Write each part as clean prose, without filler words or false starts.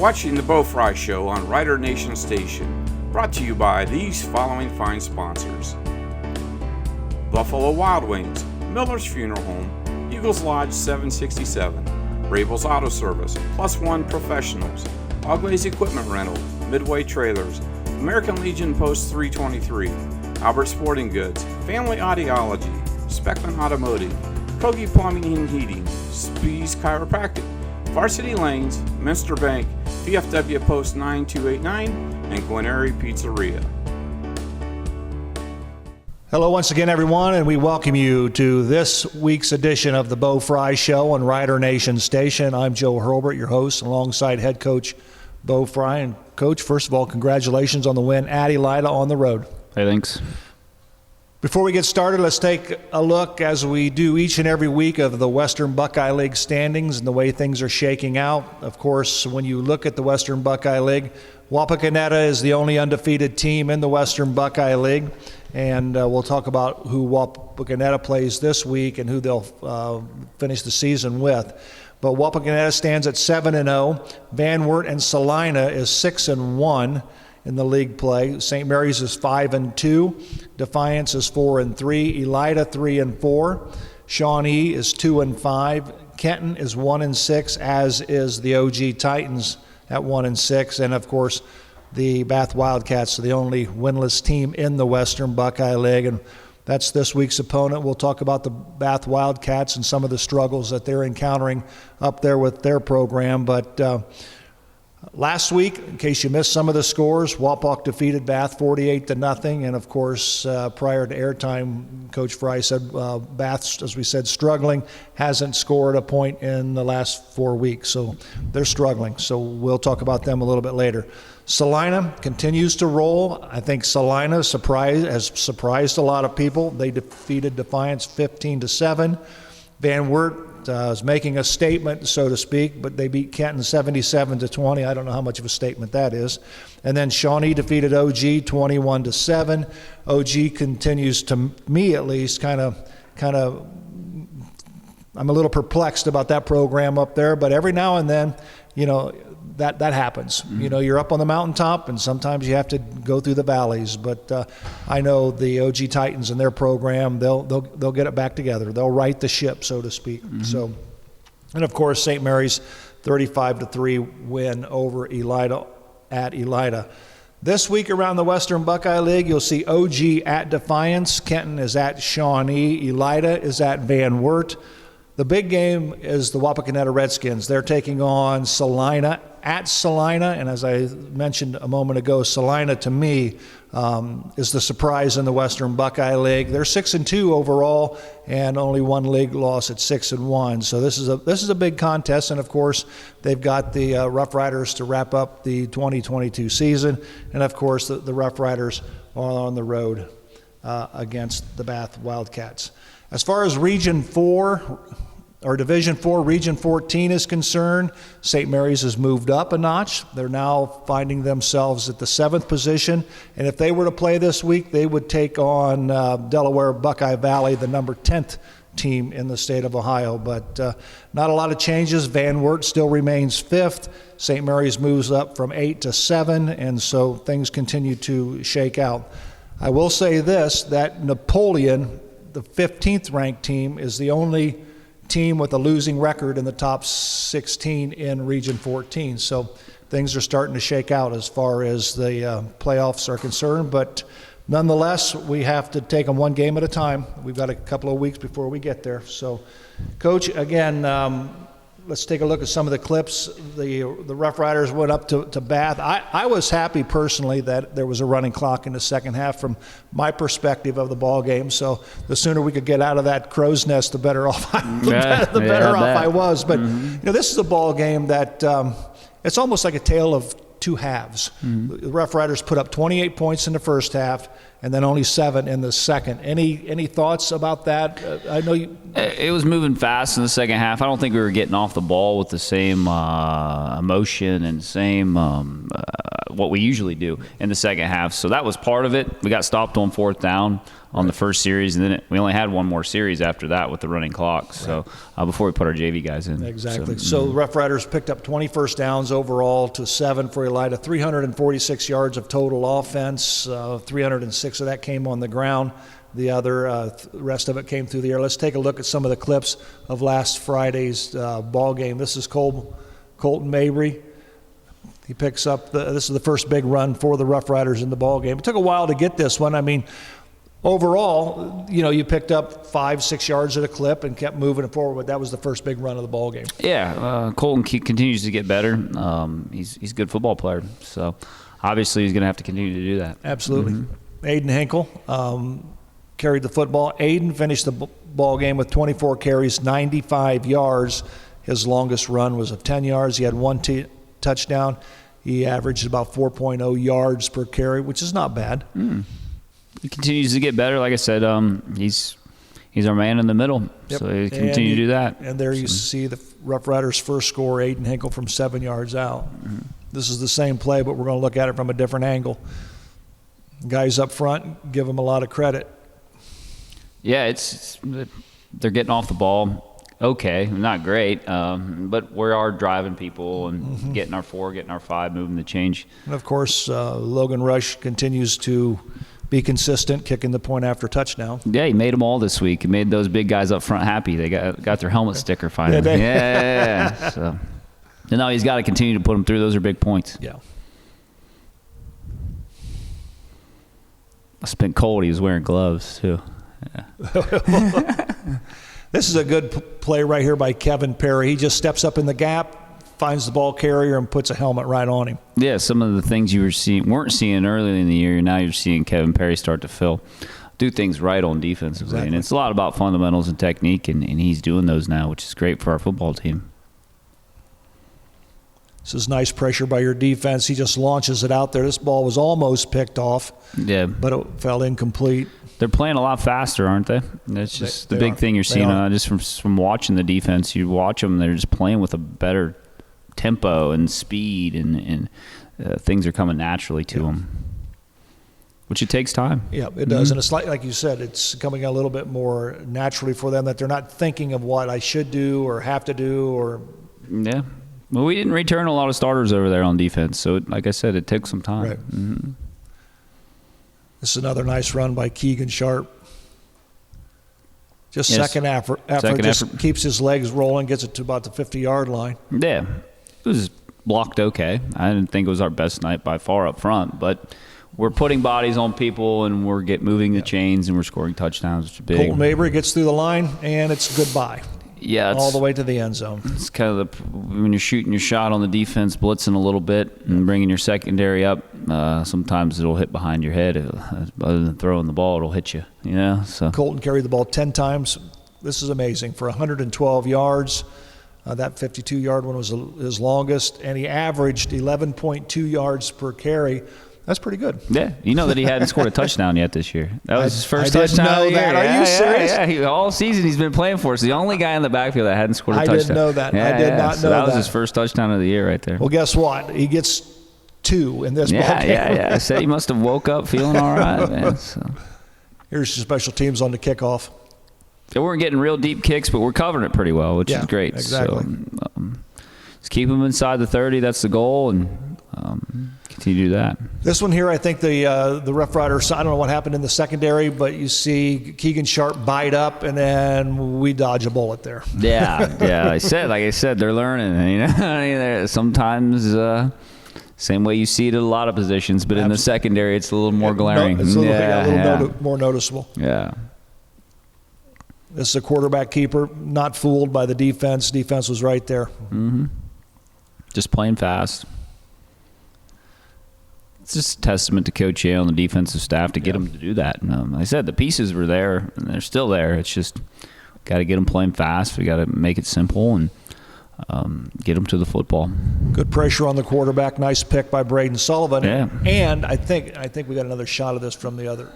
watching the Frye Show on Rider Nation Station, brought to you by these following fine sponsors: Buffalo Wild Wings, Miller's Funeral Home, Eagles Lodge 767, Rabel's Auto Service, Plus One Professionals, Oglaze Equipment Rental, Midway Trailers, American Legion Post 323, Albert Sporting Goods, Family Audiology, Speckman Automotive, Kogi Plumbing and Heating, Spees Chiropractic, Varsity Lanes, Minster Bank, VFW Post 9289, and Guarneri Pizzeria. Hello once again, everyone, and we welcome you to this week's edition of the Frye Show on Rider Nation Station. I'm Joe Hurlbert, your host, alongside head coach Bo Frye. And Coach, first of all, congratulations on the win at Elida on the road. Hey, thanks. Before we get started, let's take a look, as we do each and every week, of the Western Buckeye League standings and the way things are shaking out. Of course, when you look at the Western Buckeye League, Wapakoneta is the only undefeated team in the Western Buckeye League, and we'll talk about who Wapakoneta plays this week and who they'll finish the season with. But Wapakoneta stands at 7-0. Van Wert and Salina is 6-1 in the league play. St. Mary's is 5-2. Defiance is 4-3. Elida 3-4. Shawnee is 2-5. Kenton is 1-6, as is the OG Titans at 1-6, and of course the Bath Wildcats are the only winless team in the Western Buckeye League, and that's this week's opponent. We'll talk about the Bath Wildcats and some of the struggles that they're encountering up there with their program. But last week, in case you missed some of the scores, Wapak defeated Bath 48-0, and of course, prior to airtime, Coach Frye said Bath, as we said, struggling, hasn't scored a point in the last 4 weeks, so they're struggling. So we'll talk about them a little bit later. Salina continues to roll. I think Salina has surprised a lot of people. They defeated Defiance 15-7. Van Wert is making a statement, so to speak, but they beat Kenton 77-20. I don't know how much of a statement that is. And then Shawnee defeated OG 21-7. OG continues, to me at least, kind of. I'm a little perplexed about that program up there, but every now and then, you know, that happens. Mm-hmm. You know, you're up on the mountaintop, and sometimes you have to go through the valleys. But I know the OG Titans and their program, they'll get it back together. They'll right the ship, so to speak. Mm-hmm. So, and of course, St. Mary's 35-3 win over Elida at Elida. This week around the Western Buckeye League, you'll see OG at Defiance, Kenton is at Shawnee, Elida is at Van Wert. The big game is the Wapakoneta Redskins. They're taking on Salina at Salina, and as I mentioned a moment ago, Salina to me is the surprise in the Western Buckeye League. They're 6-2 overall, and only one league loss at 6-1. So this is a big contest, and of course they've got the Rough Riders to wrap up the 2022 season, and of course the Rough Riders are on the road against the Bath Wildcats. As far as Region 4, or Division 4, Region 14 is concerned, St. Mary's has moved up a notch. They're now finding themselves at the 7th position, and if they were to play this week, they would take on Delaware Buckeye Valley, the number 10th team in the state of Ohio. But not a lot of changes. Van Wert still remains 5th. St. Mary's moves up from 8 to 7, and so things continue to shake out. I will say this, that Napoleon, the 15th ranked team, is the only team with a losing record in the top 16 in Region 14. So things are starting to shake out as far as the playoffs are concerned. But nonetheless, we have to take them one game at a time. We've got a couple of weeks before we get there. So, Coach, again, let's take a look at some of the clips. The Rough Riders went up to Bath. I was happy personally that there was a running clock in the second half from my perspective of the ball game. So the sooner we could get out of that crow's nest, the better off I was. But you know, this is a ball game that it's almost like a tale of two halves. Mm-hmm. The Rough Riders put up 28 points in the first half, and then only 7 in the second. Any thoughts about that? I know it was moving fast in the second half. I don't think we were getting off the ball with the same emotion and same what we usually do in the second half. So that was part of it. We got stopped on fourth down on the first series, and then we only had one more series after that with the running clock. So before we put our JV guys in. Exactly. So the Rough Riders picked up 20 first downs overall to 7 for Elida, 346 yards of total offense. 306 of that came on the ground. The rest of it came through the air. Let's take a look at some of the clips of last Friday's ball game. This is Colton Mabry. He picks up this is the first big run for the Rough Riders in the ball game. It took a while to get this one. I mean, overall, you picked up 5-6 yards at a clip and kept moving it forward, but that was the first big run of the ball game. Yeah, Colton continues to get better. He's a good football player, so obviously he's going to have to continue to do that. Absolutely. Aiden Hinkle carried the football. Aiden finished the ball game with 24 carries, 95 yards. His longest run was of 10 yards. He had one touchdown. He averaged about 4.0 yards per carry, which is not bad. He continues to get better. Like I said, he's our man in the middle, so he continue to do that. And there you see the Rough Riders' first score, Aiden Hinkle, from 7 yards out. This is the same play, but we're going to look at it from a different angle. Guys up front, give them a lot of credit. Yeah, they're getting off the ball okay, not great, but we are driving people and getting our 4, getting our 5, moving the change. And, of course, Logan Rush continues to be consistent, kicking the point after touchdown. Yeah, he made them all this week. He made those big guys up front happy. They got their helmet sticker finally. Yeah. So, and now he's got to continue to put them through. Those are big points. Yeah. It's been cold. He was wearing gloves, too. Yeah. This is a good play right here by Kevin Perry. He just steps up in the gap, finds the ball carrier, and puts a helmet right on him. Yeah, some of the things you weren't seeing earlier in the year, now you're seeing Kevin Perry start to do things right on defensively. Exactly. And it's a lot about fundamentals and technique, and he's doing those now, which is great for our football team. This is nice pressure by your defense. He just launches it out there. This ball was almost picked off, but it fell incomplete. They're playing a lot faster, aren't they? That's just the big thing you're seeing just from watching the defense. You watch them; they're just playing with a better tempo and speed, and things are coming naturally to them, which it takes time. Yeah, it does, and it's like you said, it's coming a little bit more naturally for them, that they're not thinking of what I should do or have to do or. Yeah. Well, we didn't return a lot of starters over there on defense, so like I said, it took some time. Right. This is another nice run by Keegan Sharp. Just second effort. Keeps his legs rolling, gets it to about the 50-yard line. Yeah, it was blocked okay. I didn't think it was our best night by far up front, but we're putting bodies on people and we're moving the chains and we're scoring touchdowns, which is big. Colton Mabry gets through the line and it's goodbye. Yeah, all the way to the end zone. It's kind of when you're shooting your shot on the defense, blitzing a little bit and bringing your secondary up. Sometimes it'll hit behind your head. Other than throwing the ball, it'll hit you. So Colton carried the ball 10 times. This is amazing for 112 yards. That 52-yard one was his longest, and he averaged 11.2 yards per carry. That's pretty good. Yeah, that he hadn't scored a touchdown yet this year. That was his first touchdown of the year. Are you serious? Yeah. All season he's been playing for us. The only guy in the backfield that hadn't scored a touchdown. I didn't know that. I did not know that. That was his first touchdown of the year right there. Well, guess what? He gets 2 in this ball game. Yeah. I said he must have woke up feeling all right, man. So. Here's your special teams on the kickoff. They weren't getting real deep kicks, but we're covering it pretty well, which is great. Exactly. So, just keep them inside the 30. That's the goal, and continue to do that. This one here, I think the Rough Riders, I don't know what happened in the secondary, but you see Keegan Sharp bite up, and then we dodge a bullet there. Yeah. Like I said, they're learning. Sometimes same way you see it at a lot of positions, but in the secondary, it's a little more glaring. It's a little more noticeable. Yeah. This is a quarterback keeper, not fooled by the defense. Defense was right there. Mm-hmm. Just playing fast. It's just a testament to Coach Yale and the defensive staff to get them to do that. And, I said the pieces were there, and they're still there. It's just got to get them playing fast. We got to make it simple and get them to the football. Good pressure on the quarterback. Nice pick by Braden Sullivan. Yeah. And I think we got another shot of this from the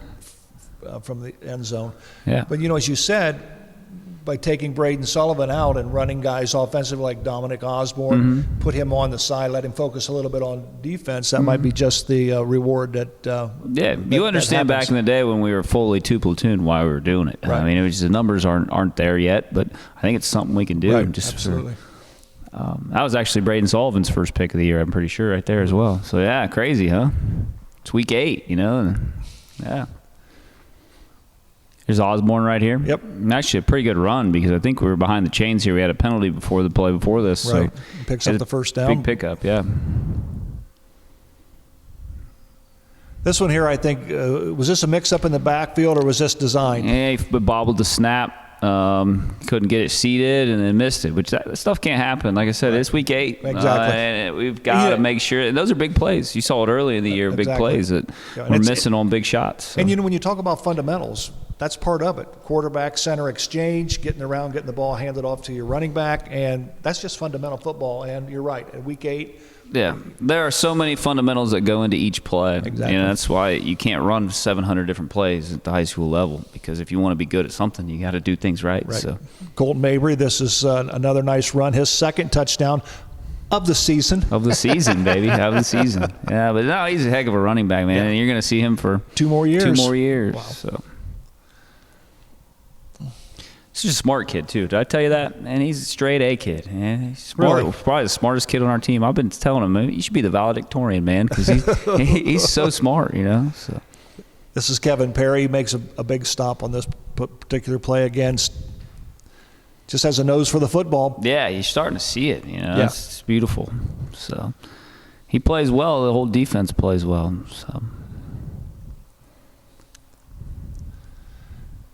end zone. Yeah. But as you said, by taking Braden Sullivan out and running guys offensively like Dominic Osborne, put him on the side, let him focus a little bit on defense. That might be just the reward that. You understand back in the day when we were fully two platoon why we were doing it. Right. I mean, it was, the numbers aren't there yet, but I think it's something we can do. Right. Just Absolutely. That was actually Braden Sullivan's first pick of the year, I'm pretty sure, right there as well. So yeah, crazy, huh? It's week 8, and, yeah. Here's Osborne right here. Yep. And actually a pretty good run because I think we were behind the chains here. We had a penalty before the play before this. Right. So Picks up the first down. Big pickup, yeah. This one here, I think, was this a mix-up in the backfield or was this designed? Yeah, he bobbled the snap. Couldn't get it seated and then missed it, which that stuff can't happen. Like I said, it's week 8. Exactly. And we've got to make sure. And those are big plays. You saw it early in the year, big plays that we're missing on big shots. So. And, when you talk about fundamentals, that's part of it. Quarterback center exchange, getting around, getting the ball handed off to your running back, and that's just fundamental football. And you're right, at week 8. Yeah, there are so many fundamentals that go into each play. Exactly. That's why you can't run 700 different plays at the high school level, because if you want to be good at something, you got to do things right. So. Colton Mabry, this is another nice run. His second touchdown of the season. Of the season, baby. Of the season. Yeah, but no, he's a heck of a running back, man. Yeah. And you're going to see him for 2 more years. 2 more years. Wow. So. He's a smart kid, too. Did I tell you that? Man, he's a straight A kid. Man, he's smart. Really? Probably the smartest kid on our team. I've been telling him, man, you should be the valedictorian, man, because he's so smart, So. This is Kevin Perry. He makes a big stop on this particular play against. Just has a nose for the football. Yeah, you're starting to see it. Yeah. It's beautiful. So he plays well. The whole defense plays well. So.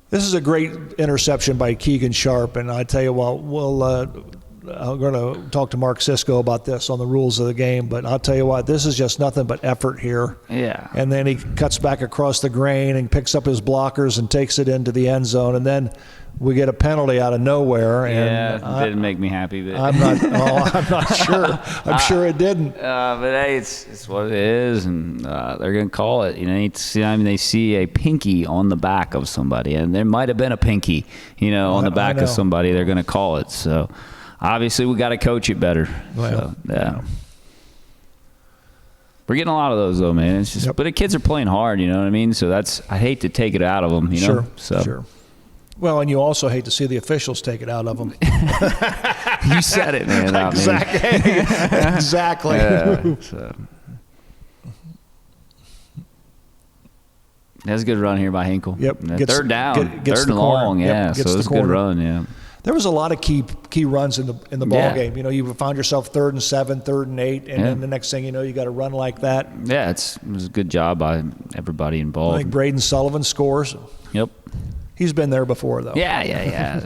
This is a great interception by Keegan Sharp, and I tell you what, I'm going to talk to Mark Sisko about this on the rules of the game, but I'll tell you what, this is just nothing but effort here. Yeah. And then he cuts back across the grain and picks up his blockers and takes it into the end zone, and then we get a penalty out of nowhere. And it didn't make me happy. But I'm not sure. I'm sure it didn't. But hey, it's what it is, and they're going to call it. They see a pinky on the back of somebody, and there might have been a pinky, on the back of somebody. They're going to call it. So obviously we got to coach it better. Well, so, yeah. We're getting a lot of those though, man. It's just, but the kids are playing hard. You know what I mean? So I hate to take it out of them. Sure. So. Sure. Well, and you also hate to see the officials take it out of them. You said it, man. Exactly. Yeah, so. That's a good run here by Hinkle. Yep. Third down. Gets Third the and corner. long, Yep. So it's a good run, yeah. There was a lot of key runs in the ball game. You found yourself 3rd and 7, 3rd and 8, and then the next thing you know, you got to run like that. Yeah, it was a good job by everybody involved. I think Braden Sullivan scores. Yep. He's been there before, though. Yeah.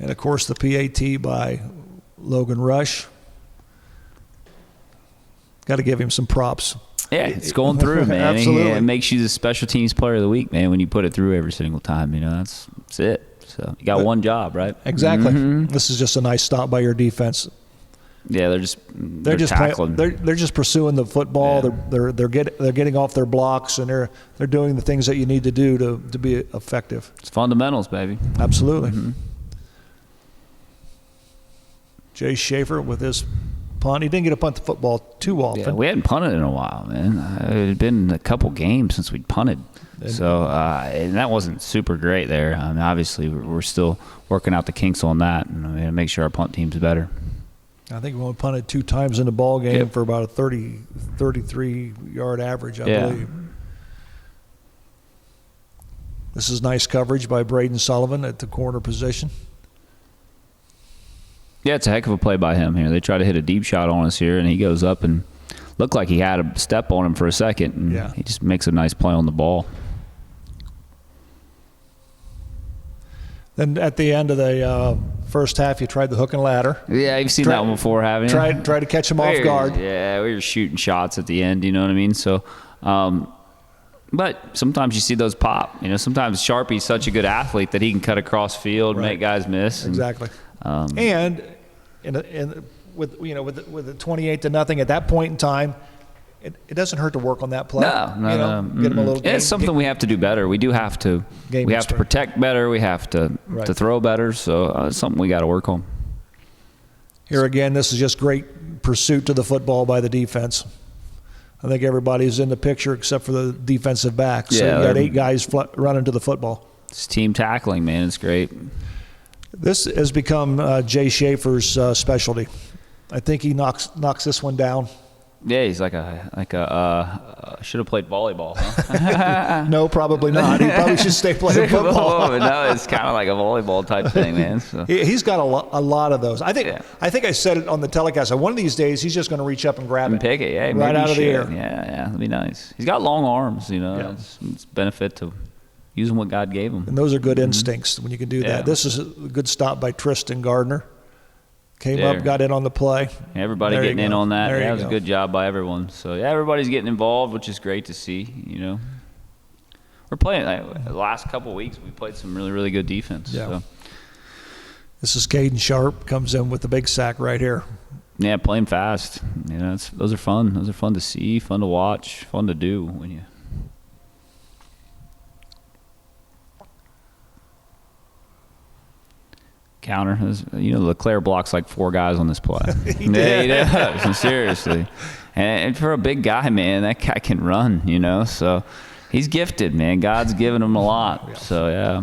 And, of course, the PAT by Logan Rush. Got to give him some props. Yeah, it's going through, man. Absolutely. It makes you the special teams player of the week, man, when you put it through every single time. That's it. So you got one job, right? Exactly. Mm-hmm. This is just a nice stop by your defense. Yeah, they're just tackling. They're just pursuing the football. Yeah. They're getting off their blocks, and they're doing the things that you need to do to be effective. It's fundamentals, baby. Absolutely. Mm-hmm. Jay Schaefer with his punt. He didn't get to punt the football too often. Yeah, we hadn't punted in a while, man. It had been a couple games since we'd punted. So and that wasn't super great there. Obviously, we're still working out the kinks on that and make sure our punt team's better. I think we only punted 2 times in the ball game for about a 33-yard average, I believe. This is nice coverage by Braden Sullivan at the corner position. Yeah, it's a heck of a play by him here. They try to hit a deep shot on us here, and he goes up and looked like he had a step on him for a second, and he just makes a nice play on the ball. Then at the end of the first half, you tried the hook and ladder. Yeah, you've seen that one before, haven't you? Try to catch him off guard. Yeah, we were shooting shots at the end, you know what I mean? So, but sometimes you see those pop. Sometimes Sharpie's such a good athlete that he can cut across field, make guys miss. Exactly. And with the 28-0 at that point in time, it doesn't hurt to work on that play. No. Get them a little game. It's something we have to do better. We do have to. Game We have to experience. protect better. We have to throw better. So it's something we got to work on. Here again, this is just great pursuit to the football by the defense. I think everybody's in the picture except for the defensive back. So Yeah, you got 8 guys running to the football. It's team tackling, man. It's great. This has become Jay Schaefer's specialty. I think he knocks this one down. Yeah, he's like a should have played volleyball, huh? No, probably not. He probably should stay playing football. No, it's kind of like a volleyball type thing, man. So. He's got a lot of those. I think I said it on the telecast. One of these days, he's just going to reach up and grab And it. pick it, yeah. Right maybe out of the should. air. Yeah, that'd be nice. He's got long arms, Yeah. It's benefit to using what God gave him. And those are good instincts when you can do Yeah. that. This is a good stop by Tristan Gardner. Came There. up, got in on the play. Everybody There you getting in go. on that. There Yeah, you it was a go. good job by everyone. So, yeah, everybody's getting involved, which is great to see, We're playing, the last couple of weeks, we played some really, really good defense. Yeah. So. This is Caden Sharp, comes in with the big sack right here. Yeah, playing fast. Those are fun. Those are fun to see, fun to watch, fun to do when you. Counter. Leclerc blocks like 4 guys on this play. He did. Yeah, he does. Seriously. And for a big guy, man, that guy can run, So he's gifted, man. God's given him a lot. Yeah. So, yeah.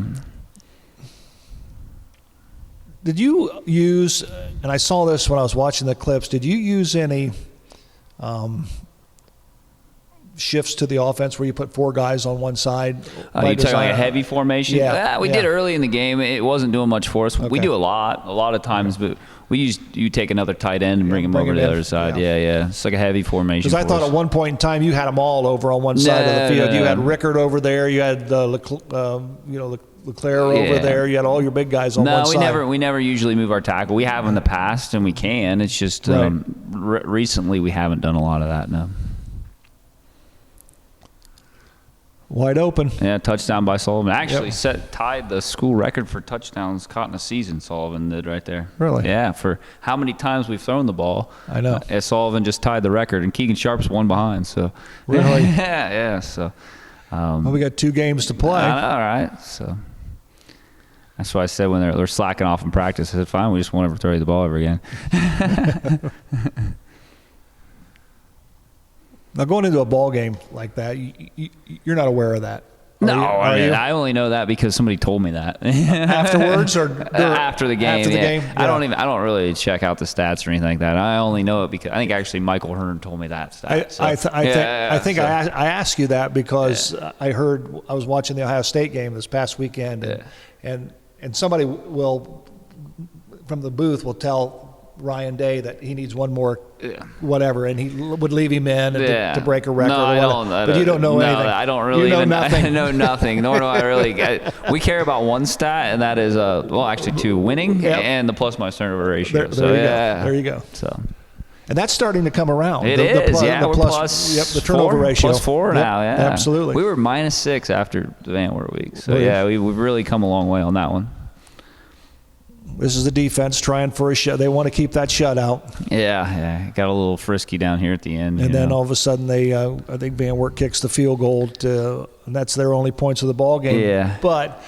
Did you use, and I saw this when I was watching the clips, did you use any shifts to the offense where you put 4 guys on one side? You talking like a heavy formation? Yeah. We did early in the game. It wasn't doing much for us. We Okay. do a lot of times, but you take another tight end and bring him bring over him to the in. other side. Yeah. Yeah. It's like a heavy formation. Because I thought at one point in time you had them all over on one side of the field. No. You had Rickard over there. You had Leclerc over there. You had all your big guys on one side. we never usually move our tackle. We have in the past, and we can. It's just Right. recently we haven't done a lot of that. No. Wide open. Yeah, touchdown by Sullivan. Actually, tied the school record for touchdowns caught in a season. Sullivan did right there. Really? Yeah, for how many times we've thrown the ball. I know. Sullivan just tied the record, and Keegan Sharp's one behind. So. Really? yeah. So. Well, we got 2 games to play. I know, all right. So. That's why I said when they're slacking off in practice, I said, fine, we just won't ever throw you the ball ever again. Now, going into a ball game like that, you're not aware of that. No, Are you? I only know that because somebody told me that. Afterwards or After the game? After the yeah. game, I yeah. don't really check out the stats or anything like that. I only know it because I think actually Michael Hearn told me that stat. I think I asked you that because I was watching the Ohio State game this past weekend, and somebody will from the booth will tell Ryan Day that he needs one more whatever, and he would leave him in to break a record. No, or whatever. But you don't know anything. I don't really know even nothing. I know nothing, nor do I really. We care about one stat, and that is actually 2, winning and the plus minus turnover ratio. There you go. So. And that's starting to come around. It the is, yeah. We're the turnover 4, ratio. +4 now, yeah. Absolutely. We were -6 after the Van Wert week. So, we've really come a long way on that one. This is the defense trying for a shut. They want to keep that shutout. Yeah. Got a little frisky down here at the end. And then all of a sudden, I think Van Wert kicks the field goal, and that's their only points of the ball game. Yeah. But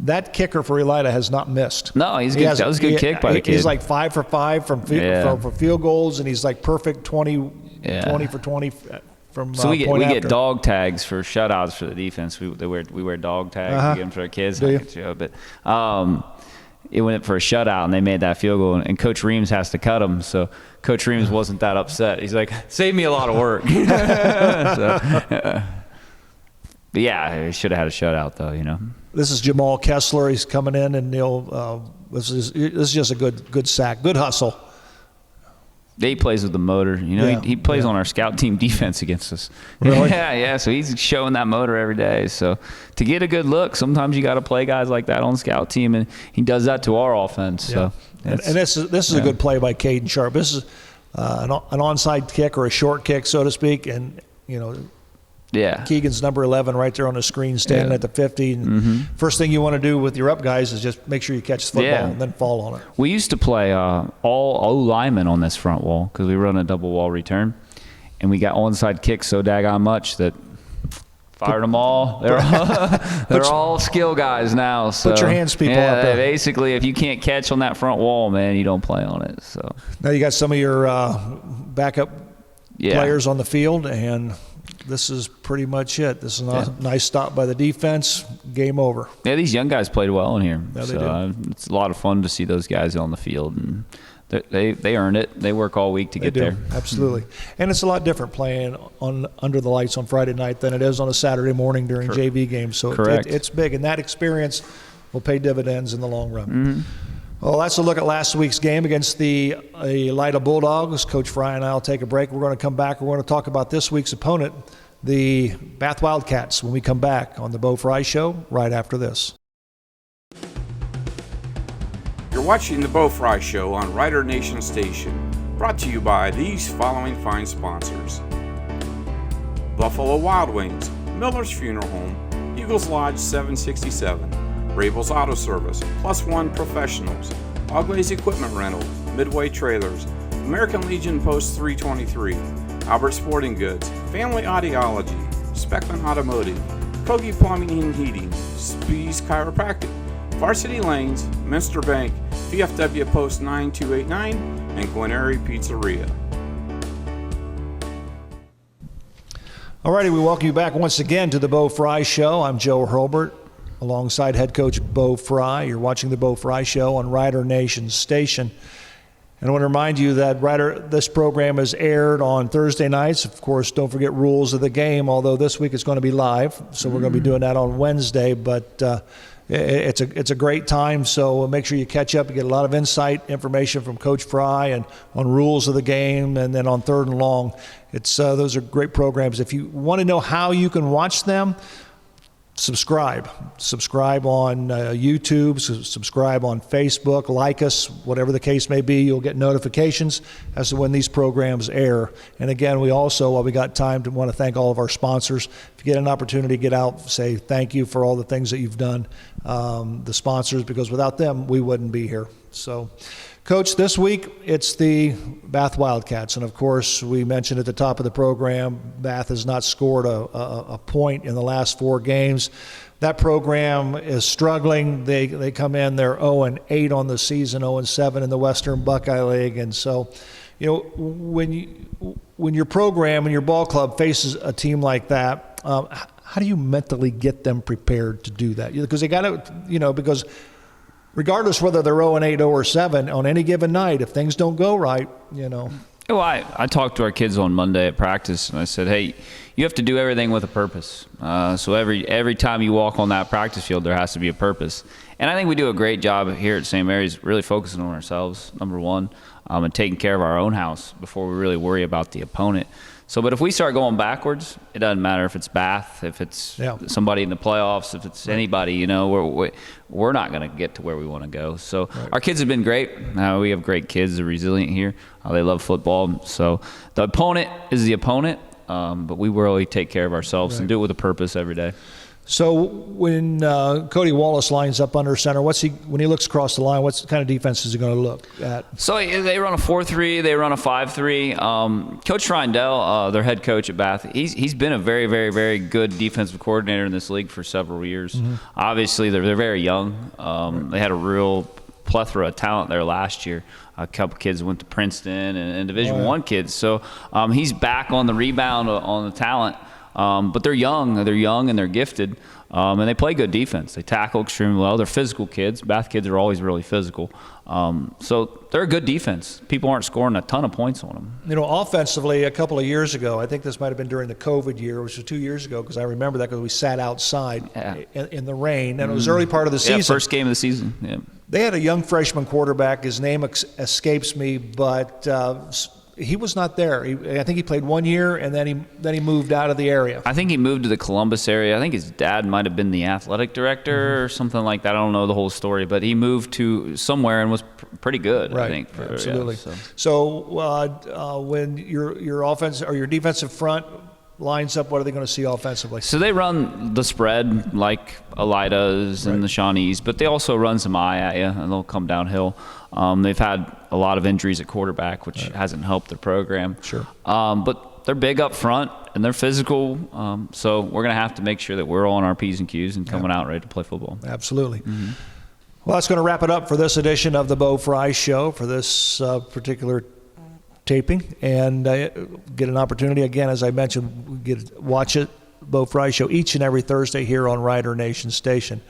that kicker for Elida has not missed. No, he's good. That was a good kick by the kid. He's like 5 for 5 from field goals, and he's like perfect 20 for 20 from so we point get after. dog tags for shutouts for the defense. We wear dog tags. We get them for our kids. Do you? But it went for a shutout, and they made that field goal, and Coach Reams has to cut them. So Coach Reams wasn't that upset. He's like, save me a lot of work. But yeah, he should have had a shutout though. This is Jamal Kessler. He's coming in, and this is just a good sack, good hustle. He plays with the motor. He plays on our scout team defense against us. Really? Yeah. So he's showing that motor every day. So to get a good look, sometimes you got to play guys like that on the scout team, and he does that to our offense. So and this is a good play by Caden Sharp. This is an onside kick or a short kick, so to speak, and Keegan's number 11 right there on the screen, standing at the 50. And first thing you want to do with your up guys is just make sure you catch the football and then fall on it. We used to play all O linemen on this front wall because we run a double wall return. and we got onside kicks so daggone much that fired them all. They're all skill guys now. So, put your hands, people, up there. Basically, if you can't catch on that front wall, man, you don't play on it. So now you got some of your backup players on the field, and this is pretty much it. This is a nice stop by the defense. Game over. Yeah, these young guys played well in here. Yeah, they did. It's a lot of fun to see those guys on the field, and they earned it. They work all week to get there. Absolutely. And it's a lot different playing under the lights on Friday night than it is on a Saturday morning during JV games. So it's big, and that experience will pay dividends in the long run. Mm-hmm. Well, that's a look at last week's game against the Elida Bulldogs. Coach Frye and I will take a break. We're going to come back. We're going to talk about this week's opponent, the Bath Wildcats, when we come back on the Bo Frye Show right after this. You're watching the Bo Frye Show on Rider Nation Station, brought to you by these following fine sponsors: Buffalo Wild Wings, Miller's Funeral Home, Eagles Lodge 767, Rabel's Auto Service, Plus One Professionals, Oglaze Equipment Rental, Midway Trailers, American Legion Post 323, Albert Sporting Goods, Family Audiology, Speckman Automotive, Kogi Plumbing and Heating, Spees Chiropractic, Varsity Lanes, Minster Bank, VFW Post 9289, and Guarneri Pizzeria. Alrighty, we welcome you back once again to the Bo Frye Show. I'm Joe Hurlbert, alongside head coach Bo Frye. You're watching the Bo Frye Show on Rider Nation Station. And I want to remind you that this program is aired on Thursday nights. Of course, don't forget rules of the game, although this week it's going to be live. So we're going to be doing that on Wednesday. But it's a great time, so make sure you catch up. You get a lot of insight information from Coach Frye and on rules of the game, and then on Third and Long. Those are great programs. If you want to know how you can watch them, subscribe on YouTube, subscribe on Facebook, like us, whatever the case may be. You'll get notifications as to when these programs air. And again, we also, while we got time, want to thank all of our sponsors. If you get an opportunity to get out, say thank you for all the things that you've done, the sponsors, because without them, we wouldn't be here. So, Coach, this week it's the Bath Wildcats, and of course we mentioned at the top of the program, Bath has not scored a point in the last 4 games. That program is struggling. They come in, they're 0-8 on the season, 0-7 in the Western Buckeye League, and so when your program and your ball club faces a team like that, how do you mentally get them prepared to do that? Because they got to, because regardless whether they're 0-8, 0-7, on any given night, if things don't go right, Well, I talked to our kids on Monday at practice, and I said, hey, you have to do everything with a purpose. So every time you walk on that practice field, there has to be a purpose. And I think we do a great job here at St. Mary's really focusing on ourselves, number one, and taking care of our own house before we really worry about the opponent. So, but if we start going backwards, it doesn't matter if it's Bath, if it's somebody in the playoffs, if it's anybody, we're not going to get to where we want to go. So our kids have been great. We have great kids. They're resilient here. They love football. So the opponent is the opponent, but we really take care of ourselves and do it with a purpose every day. So when Cody Wallace lines up under center, when he looks across the line, what kind of defense is he going to look at? So they run a 4-3, they run a 5-3. Coach Reindell, their head coach at Bath, he's been a very, very, very good defensive coordinator in this league for several years. Mm-hmm. Obviously, they're very young. They had a real plethora of talent there last year. A couple kids went to Princeton and Division I kids. So he's back on the rebound on the talent. But they're young and they're gifted, and they play good defense. They tackle extremely well. They're physical kids. Bath kids are always really physical. So they're a good defense. People aren't scoring a ton of points on them. Offensively, a couple of years ago, I think this might have been during the COVID year, which was 2 years ago, because I remember that because we sat outside in the rain, and it was early part of the season. Yeah, first game of the season. Yeah. They had a young freshman quarterback. His name escapes me, but he was not there. I think he played 1 year, and then he moved out of the area. I think he moved to the Columbus area. I think his dad might have been the athletic director or something like that. I don't know the whole story, but he moved to somewhere and was pretty good. Right. I think. Absolutely. So when your offense or your defensive front lines up, what are they going to see offensively? So they run the spread like Elida's and the Shawnees, but they also run some eye at you, and they'll come downhill. They've had a lot of injuries at quarterback, which hasn't helped their program. Sure. But they're big up front and they're physical. So we're going to have to make sure that we're all on our P's and Q's and coming out ready to play football. Absolutely. Mm-hmm. Well, that's going to wrap it up for this edition of the Bo Frye Show for this particular taping, and get an opportunity again, as I mentioned, watch it, Bo Frye Show, each and every Thursday here on Rider Nation Station.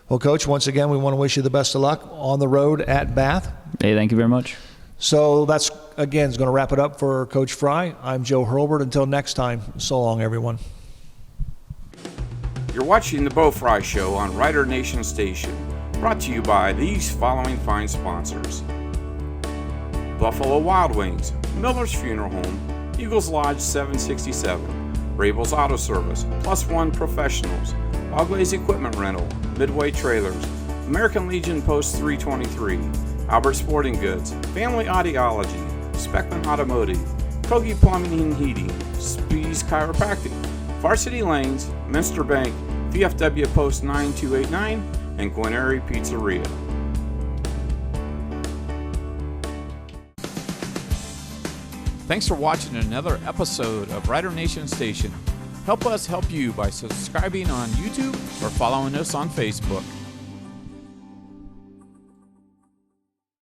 Well, Coach, once again, we want to wish you the best of luck on the road at Bath. Hey, thank you very much. So that's, again, is going to wrap it up for Coach Frye. I'm Joe Hurlbert. Until next time, so long, everyone. You're watching the Bo Frye Show on Rider Nation Station, brought to you by these following fine sponsors: Buffalo Wild Wings, Miller's Funeral Home, Eagles Lodge 767, Rabel's Auto Service, Plus One Professionals, Oglaze Equipment Rental, Midway Trailers, American Legion Post 323, Albert Sporting Goods, Family Audiology, Speckman Automotive, Kogi Plumbing and Heating, Spees Chiropractic, Varsity Lanes, Minster Bank, VFW Post 9289, and Guarneri Pizzeria. Thanks for watching another episode of Rider Nation Station. Help us help you by subscribing on YouTube or following us on Facebook.